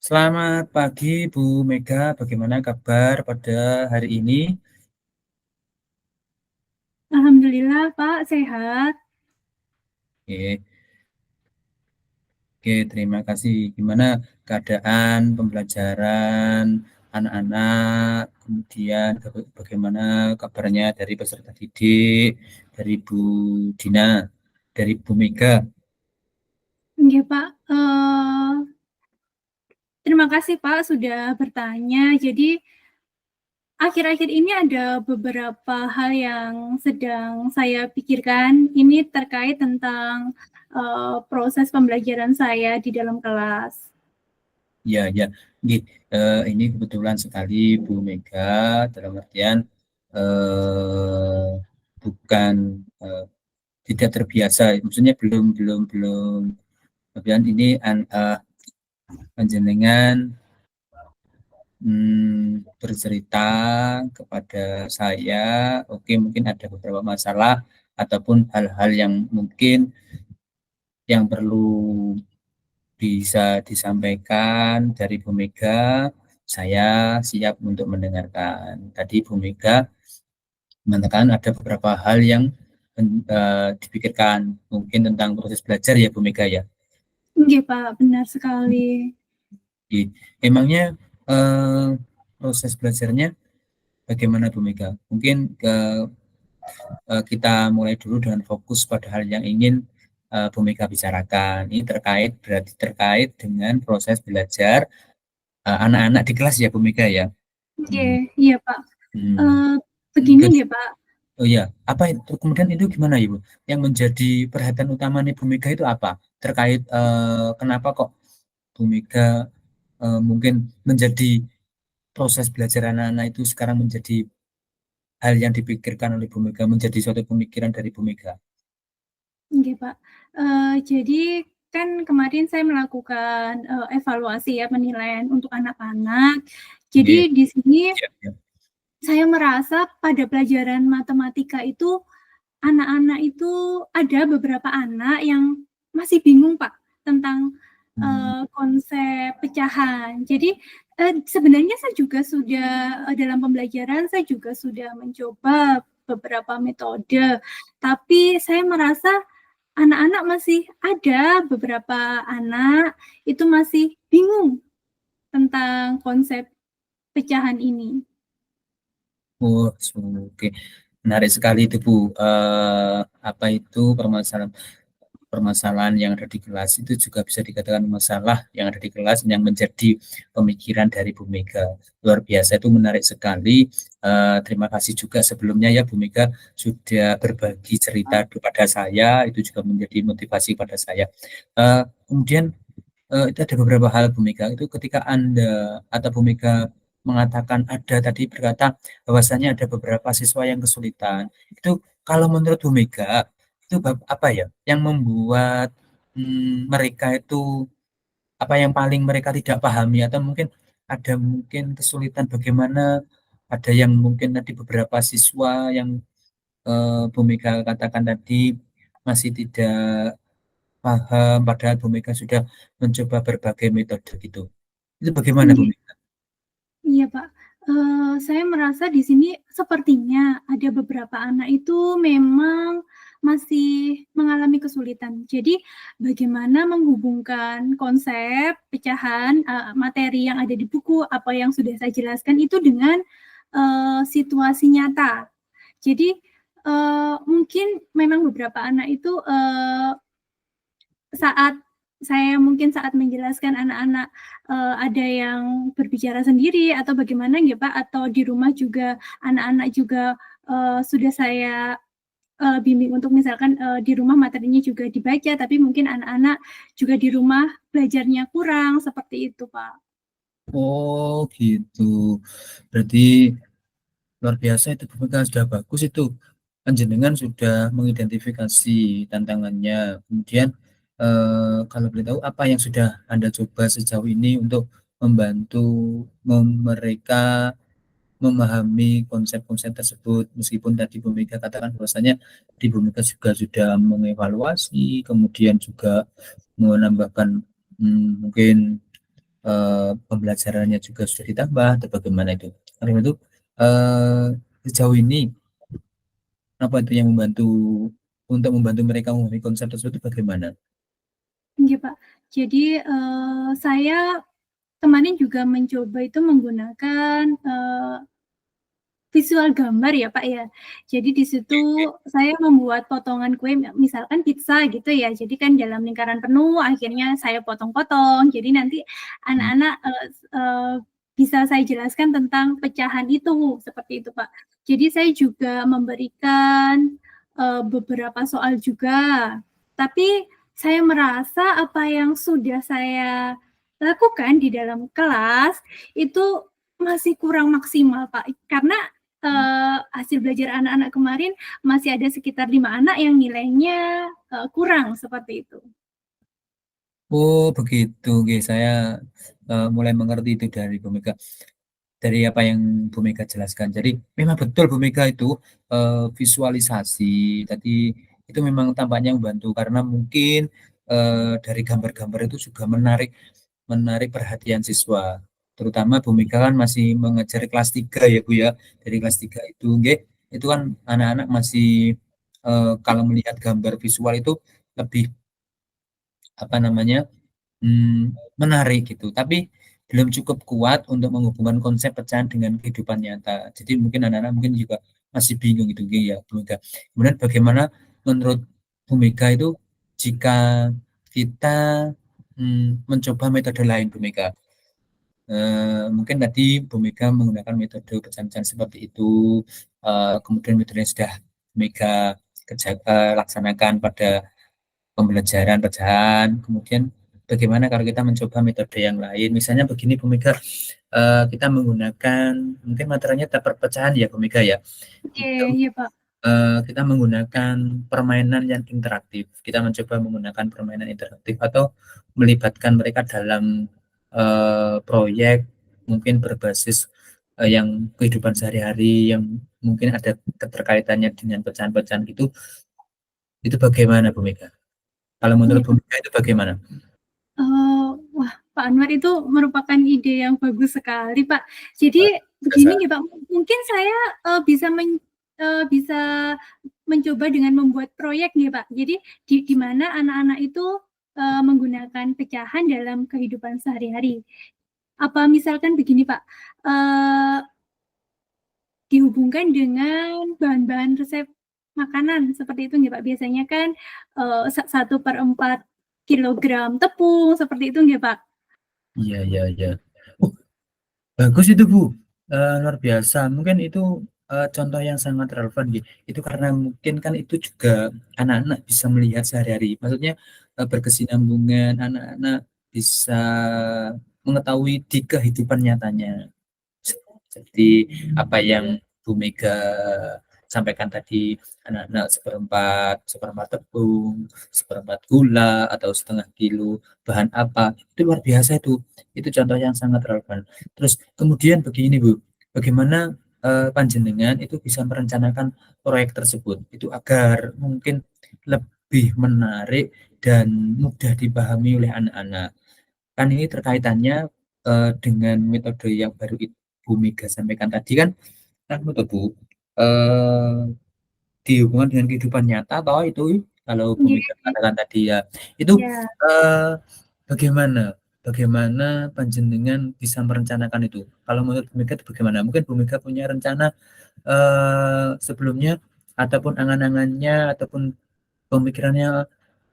Selamat pagi Bu Mega, bagaimana kabar pada hari ini? Alhamdulillah Pak, sehat. Oke, oke, terima kasih. Gimana keadaan pembelajaran anak-anak, kemudian bagaimana kabarnya dari peserta didik, dari Bu Dina, dari Bu Mega? Nggih Pak, terima kasih Pak sudah bertanya. Jadi akhir-akhir ini ada beberapa hal yang sedang saya pikirkan. Ini terkait tentang proses pembelajaran saya di dalam kelas. Ya, ya, ini, ini kebetulan sekali Bu Mega dalam artian bukan eh, tidak terbiasa, maksudnya belum belum belum kemudian ini panjenengan bercerita kepada saya, oke mungkin ada beberapa masalah ataupun hal-hal yang mungkin yang perlu bisa disampaikan dari Bu Mega, saya siap untuk mendengarkan. Tadi Bu Mega mengatakan ada beberapa hal yang dipikirkan mungkin tentang proses belajar ya Bu Mega ya. Nggih Pak, benar sekali. Emangnya eh, proses belajarnya bagaimana Bu Mega? Mungkin kita mulai dulu dengan fokus pada hal yang ingin Bu Mega bicarakan. Ini berarti terkait dengan proses belajar anak-anak di kelas ya Bu Mega ya. Nggih, Hmm, iya Pak. hmm. Eh, Begini Ke- nggih Pak. Oh ya, apa itu kemudian itu gimana Ibu? Yang menjadi perhatian utama nih Bu Mega itu apa? Terkait kenapa kok Bu Mega mungkin menjadi proses belajar anak-anak itu sekarang menjadi hal yang dipikirkan oleh Bu Mega, menjadi suatu pemikiran dari Bu Mega. Nggih, Pak. Jadi kan kemarin saya melakukan, evaluasi ya penilaian untuk anak-anak. Jadi Oke, di sini ya, ya. saya merasa pada pelajaran matematika itu, anak-anak itu ada beberapa anak yang masih bingung, Pak, tentang, Hmm. konsep pecahan. Jadi, sebenarnya saya juga sudah, dalam pembelajaran saya juga sudah mencoba beberapa metode, tapi saya merasa anak-anak masih ada beberapa anak itu masih bingung tentang konsep pecahan ini. Oh, oke. Menarik sekali itu Bu. Apa itu permasalahan permasalahan yang ada di kelas itu juga bisa dikatakan masalah yang ada di kelas yang menjadi pemikiran dari Bu Mega. Luar biasa itu menarik sekali. Terima kasih juga sebelumnya ya Bu Mega sudah berbagi cerita kepada saya. Itu juga menjadi motivasi pada saya. Kemudian itu ada beberapa hal Bu Mega itu ketika Anda atau Bu Mega mengatakan ada tadi berkata bahwasanya ada beberapa siswa yang kesulitan. Itu kalau menurut Bu Mega itu apa ya yang membuat mereka itu apa yang paling mereka tidak pahami atau mungkin ada mungkin kesulitan bagaimana ada yang mungkin tadi beberapa siswa yang Bu Mega katakan tadi masih tidak paham padahal Bu Mega sudah mencoba berbagai metode gitu. Itu bagaimana Bu Nggih, Mega? iya, Pak. Saya merasa di sini sepertinya ada beberapa anak itu memang masih mengalami kesulitan. Jadi bagaimana menghubungkan konsep pecahan, materi yang ada di buku, apa yang sudah saya jelaskan itu dengan, situasi nyata. Jadi, mungkin memang beberapa anak itu, saat saya mungkin saat menjelaskan anak-anak, ada yang berbicara sendiri atau bagaimana nggih, Pak? Atau di rumah juga anak-anak juga, sudah saya, bimbing untuk misalkan, di rumah materinya juga dibaca, tapi mungkin anak-anak juga di rumah belajarnya kurang, seperti itu, Pak. Oh gitu. Berarti luar biasa itu Bu Mega sudah bagus itu. Panjenengan sudah mengidentifikasi tantangannya. Kemudian kalau boleh tahu apa yang sudah Anda coba sejauh ini untuk membantu mereka memahami konsep-konsep tersebut meskipun tadi Bu Mega katakan bahwasanya di Bu Mega juga sudah mengevaluasi kemudian juga menambahkan mungkin pembelajarannya juga sudah ditambah atau bagaimana itu? Karena itu eh, sejauh ini apa itu yang membantu untuk membantu mereka memahami konsep tersebut itu bagaimana? Iya, Pak. Jadi, saya kemarin juga mencoba itu menggunakan, visual gambar ya, Pak, ya. Jadi di situ saya membuat potongan kue, misalkan pizza gitu ya, jadi kan dalam lingkaran penuh, akhirnya saya potong-potong, jadi nanti anak-anak, bisa saya jelaskan tentang pecahan itu, seperti itu, Pak. Jadi saya juga memberikan, beberapa soal juga, tapi saya merasa apa yang sudah saya lakukan di dalam kelas, itu masih kurang maksimal, Pak, karena hasil belajar anak-anak kemarin masih ada sekitar 5 anak yang nilainya, kurang, seperti itu. Oh begitu, oke. Saya mulai mengerti itu dari Bu Mega, dari apa yang Bu Mega jelaskan. Jadi memang betul Bu Mega itu visualisasi tadi itu memang tampaknya membantu karena mungkin dari gambar-gambar itu juga menarik menarik perhatian siswa. Terutama Bu Mega kan masih mengajar kelas 3 ya Bu ya. Dari kelas 3 itu nggih, itu kan anak-anak masih kalau melihat gambar visual itu lebih apa namanya menarik gitu. Tapi belum cukup kuat untuk menghubungkan konsep pecahan dengan kehidupan nyata. Jadi mungkin anak-anak mungkin juga masih bingung gitu ya Bu Mega. Kemudian bagaimana menurut Bu Mega itu jika kita mencoba metode lain Bu Mega? Mungkin tadi Bu Mega menggunakan metode pecahan-pecahan seperti itu, kemudian metode yang sudah Bu Mega laksanakan pada pembelajaran pecahan, kemudian bagaimana kalau kita mencoba metode yang lain, misalnya begini Bu Mega, kita menggunakan mungkin materialnya tetap perpecahan ya Bu Mega ya, Oke, itu iya, Pak. kita menggunakan permainan yang interaktif. Kita mencoba menggunakan permainan interaktif atau melibatkan mereka dalam proyek mungkin berbasis yang kehidupan sehari-hari yang mungkin ada keterkaitannya dengan pecahan-pecahan itu bagaimana Bu Mega? Kalau menurut Iya, Bu Mega itu bagaimana? wah, Pak Anwar itu merupakan ide yang bagus sekali, Pak. Jadi Eh, begini Dasar. nih, Pak, mungkin saya, bisa mencoba dengan membuat proyek nih, Pak. Jadi di mana anak-anak itu, menggunakan pecahan dalam kehidupan sehari-hari. Apa misalkan begini, Pak, dihubungkan dengan bahan-bahan resep makanan, seperti itu nggih, Pak? Biasanya kan, 1/4 kilogram tepung, seperti itu nggih, Pak? Iya, iya, iya. Oh, bagus itu Bu. Luar biasa. Mungkin itu contoh yang sangat relevan gitu. Itu karena mungkin kan itu juga anak-anak bisa melihat sehari-hari. Maksudnya berkesinambungan, anak-anak bisa mengetahui di kehidupan nyatanya. Seperti apa yang Bu Mega sampaikan tadi, anak-anak seperempat, seperempat tepung, seperempat gula, atau setengah kilo bahan apa, itu luar biasa itu contoh yang sangat relevan. Terus kemudian begini Bu, bagaimana panjenengan itu bisa merencanakan proyek tersebut, itu agar mungkin lebih menarik dan mudah dipahami oleh anak-anak. Kan ini terkaitannya dengan metode yang baru Bu Mega sampaikan tadi kan betul Bu, eh, dihubungkan dengan kehidupan nyata toh itu kalau Bu Nggih, Mega katakan tadi ya itu iya, eh, bagaimana bagaimana panjenengan bisa merencanakan itu kalau menurut Bu Mega itu bagaimana mungkin Bu Mega punya rencana sebelumnya ataupun angan-angannya ataupun pemikirannya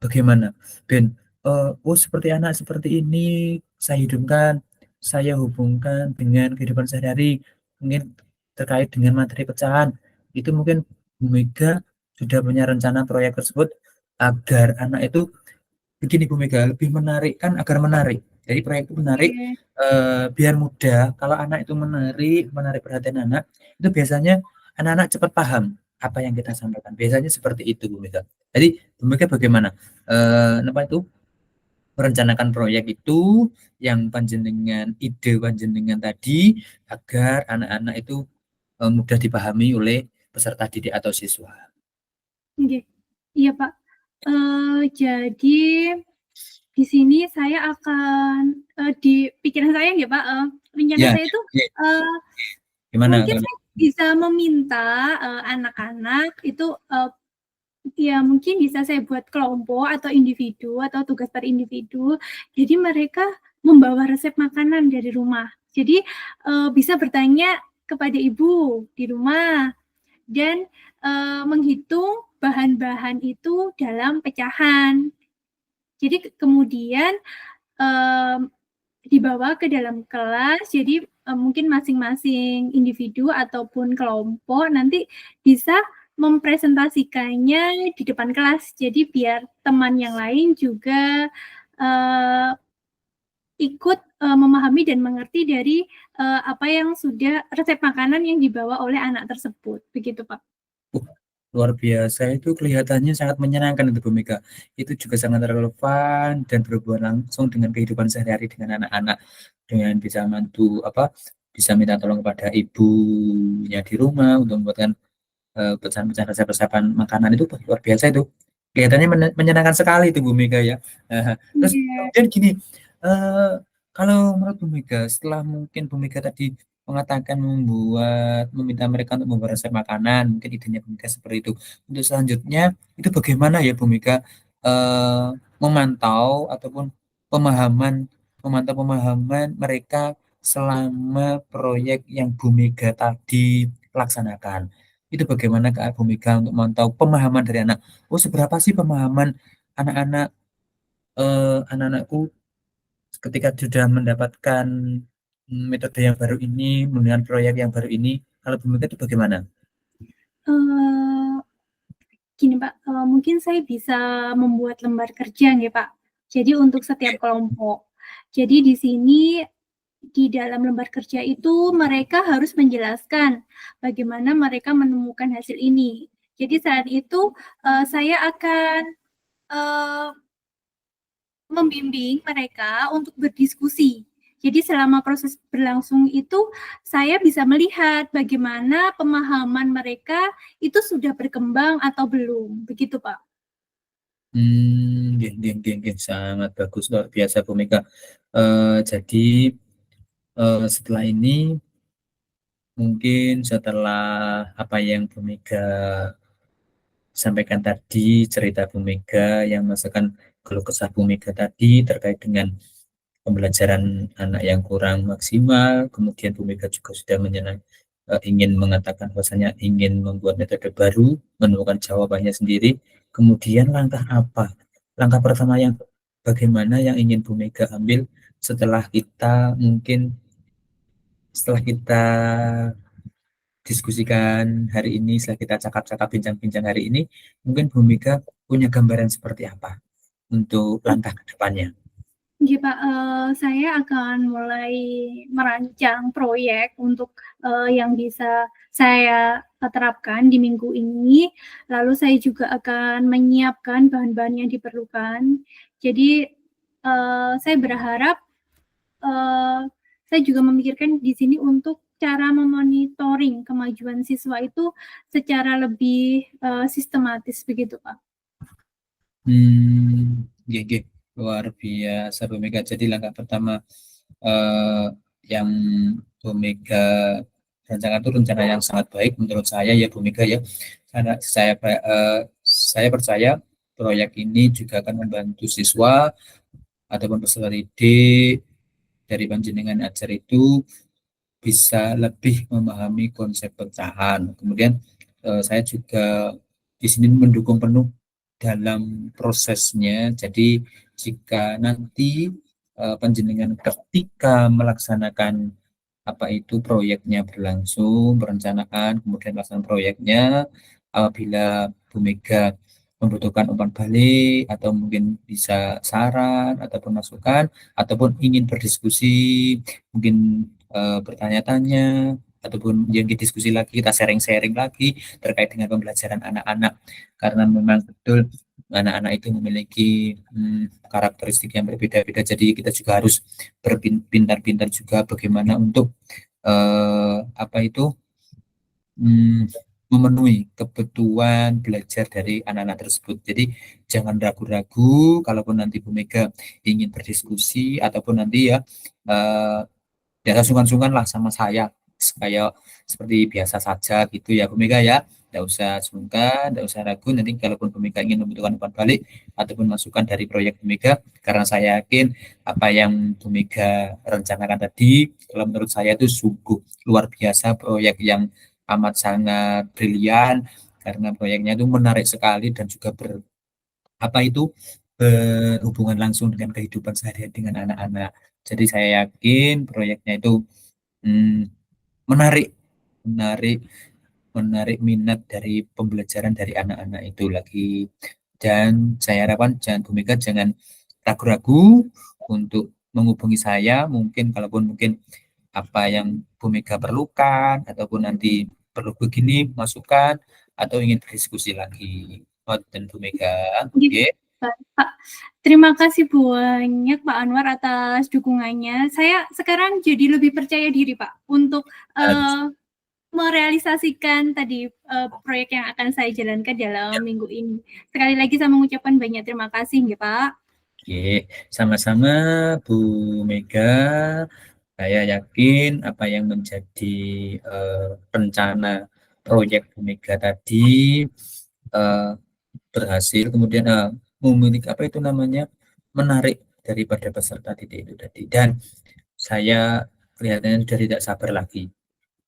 bagaimana Ben, oh seperti anak seperti ini saya hidupkan, saya hubungkan dengan kehidupan sehari-hari, mungkin terkait dengan materi pecahan. Itu mungkin Bu Mega sudah punya rencana proyek tersebut agar anak itu begini Bu Mega lebih menarik kan agar menarik. Jadi proyek itu menarik oke, biar mudah. Kalau anak itu menarik, menarik perhatian anak, itu biasanya anak-anak cepat paham apa yang kita sampaikan. Biasanya seperti itu Bu Mega. Jadi Bu Mega bagaimana? Apa itu merencanakan proyek itu yang panjenengan ide panjenengan tadi agar anak-anak itu mudah dipahami oleh peserta didik atau siswa. nggih. Iya, Pak. Jadi di sini saya akan di pikiran saya ya Pak, rencana Ya, saya itu gimana mungkin kalau saya bisa meminta anak-anak itu ya mungkin bisa saya buat kelompok atau individu atau tugas per individu. Jadi mereka membawa resep makanan dari rumah. Jadi bisa bertanya kepada ibu di rumah dan menghitung bahan-bahan itu dalam pecahan. Jadi kemudian dibawa ke dalam kelas. Jadi mungkin masing-masing individu ataupun kelompok nanti bisa mempresentasikannya di depan kelas. Jadi biar teman yang lain juga ikut memahami dan mengerti dari apa yang sudah resep makanan yang dibawa oleh anak tersebut. Begitu, Pak. luar biasa itu kelihatannya sangat menyenangkan itu Bu Mega. Itu juga sangat relevan dan berhubungan langsung dengan kehidupan sehari-hari dengan anak-anak dengan bisa mantu apa bisa minta tolong kepada ibunya di rumah untuk membuatkan pecahan-pecahan resep-resepan makanan itu luar biasa itu. Kelihatannya menyenangkan sekali itu Bu Mega ya. Terus Yeah. kemudian gini, eh, kalau menurut Bu Mega, setelah mungkin Bu Mega tadi mengatakan meminta mereka untuk membuat resep makanan, mungkin idenya Bu Mega seperti itu. Untuk selanjutnya, itu bagaimana ya Bu Mega eh, memantau ataupun pemahaman, memantau pemahaman mereka selama proyek yang Bu Mega tadi laksanakan. Itu bagaimana Kak Bu Mega untuk memantau pemahaman dari anak. Oh, seberapa sih pemahaman anak-anak anak-anakku ketika sudah mendapatkan metode yang baru ini, dengan proyek yang baru ini, kalau Bu Mega itu bagaimana? Gini Pak, mungkin saya bisa membuat lembar kerja nih Pak. Jadi untuk setiap kelompok. Jadi di sini di dalam lembar kerja itu mereka harus menjelaskan bagaimana mereka menemukan hasil ini. Jadi saat itu saya akan membimbing mereka untuk berdiskusi. Jadi selama proses berlangsung itu saya bisa melihat bagaimana pemahaman mereka itu sudah berkembang atau belum. Begitu, Pak. Sangat bagus luar biasa Bu Mega. Jadi setelah ini mungkin setelah apa yang Bu Mega sampaikan tadi, cerita Bu Mega yang masakan keluh kesah Bu Mega tadi terkait dengan pembelajaran anak yang kurang maksimal, kemudian Bu Mega juga sudah ingin mengatakan bahwasanya ingin membuat metode baru, menemukan jawabannya sendiri. Kemudian langkah apa? Langkah pertama yang bagaimana yang ingin Bu Mega ambil setelah kita mungkin setelah kita diskusikan hari ini, setelah kita cakap-cakap bincang-bincang hari ini, mungkin Bu Mega punya gambaran seperti apa untuk langkah ke depannya? Iya Pak, saya akan mulai merancang proyek untuk yang bisa saya terapkan di minggu ini. Lalu saya juga akan menyiapkan bahan-bahan yang diperlukan. Jadi saya berharap saya juga memikirkan di sini untuk cara memonitoring kemajuan siswa itu secara lebih sistematis begitu Pak. GG luar biasa Bu Mega. Jadi langkah pertama eh, yang Bu Mega rencanakan itu rencana yang sangat baik menurut saya ya Bu Mega ya. Karena saya percaya proyek ini juga akan membantu siswa ataupun peserta didik dari panjenengan ajar itu bisa lebih memahami konsep pecahan. Kemudian saya juga di sini mendukung penuh dalam prosesnya. Jadi jika nanti panjenengan ketika melaksanakan apa itu proyeknya berlangsung, perencanaan, kemudian pelaksanaan proyeknya, apabila Bu Mega membutuhkan umpan balik atau mungkin bisa saran ataupun masukan ataupun ingin berdiskusi, mungkin bertanya-tanya ataupun yang diskusi lagi, kita sharing-sharing lagi terkait dengan pembelajaran anak-anak karena memang betul anak-anak itu memiliki karakteristik yang berbeda-beda, jadi kita juga harus berpintar-pintar juga bagaimana untuk apa itu hmm, memenuhi kebutuhan belajar dari anak-anak tersebut. Jadi jangan ragu-ragu kalaupun nanti Bu Mega ingin berdiskusi ataupun nanti ya biasa sungkan-sungkan lah sama saya kayak seperti biasa saja gitu ya Bu Mega ya. Tidak usah sungkan, tidak usah ragu. Nanti kalaupun Bu Mega ingin membutuhkan umpan balik ataupun masukan dari proyek Bu Mega, karena saya yakin apa yang Bu Mega rencanakan tadi, kalau menurut saya itu sungguh luar biasa, proyek yang amat sangat brilian, karena proyeknya itu menarik sekali dan juga apa itu berhubungan langsung dengan kehidupan sehari-hari dengan anak-anak. Jadi saya yakin proyeknya itu hmm, menarik, menarik, menarik minat dari pembelajaran dari anak-anak itu lagi. Dan saya harapkan jangan Bu Mega jangan ragu-ragu untuk menghubungi saya. Mungkin kalaupun mungkin apa yang Bu Mega perlukan ataupun nanti perlu begini masukan atau ingin berdiskusi lagi. Oh, dan Bu Mega, oke. Pak, terima kasih banyak Pak Anwar atas dukungannya. Saya sekarang jadi lebih percaya diri Pak untuk merealisasikan tadi proyek yang akan saya jalankan dalam minggu ini. Sekali lagi saya mengucapkan banyak terima kasih ya Pak. Oke, sama-sama Bu Mega. Saya yakin apa yang menjadi rencana proyek Bu Mega tadi berhasil, kemudian memiliki apa itu namanya menarik daripada peserta didik itu tadi. Dan saya kelihatannya sudah tidak sabar lagi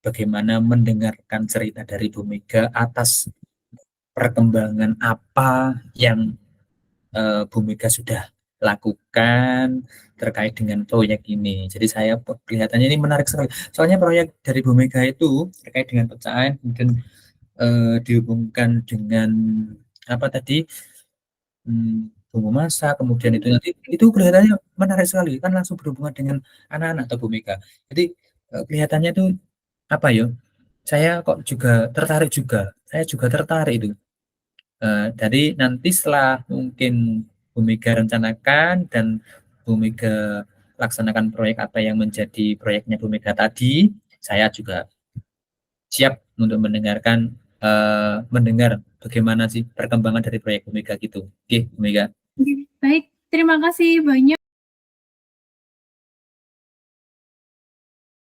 bagaimana mendengarkan cerita dari Bu Mega atas perkembangan apa yang Bu Mega sudah lakukan terkait dengan proyek ini. Jadi saya kelihatannya ini menarik sekali. Soalnya proyek dari Bu Mega itu terkait dengan pecahan kemudian dihubungkan dengan apa tadi bumbu masak, kemudian itu nanti itu kelihatannya menarik sekali kan langsung berhubungan dengan anak-anak atau Bu Mega. Jadi kelihatannya itu apa ya? Saya kok juga tertarik juga. Saya juga tertarik itu. Jadi nanti setelah mungkin Bu Mega rencanakan dan Bu Mega laksanakan proyek apa yang menjadi proyeknya Bu Mega tadi, saya juga siap untuk mendengar bagaimana sih perkembangan dari proyek Bu Mega gitu. Oke, Bu Mega. Baik, terima kasih banyak.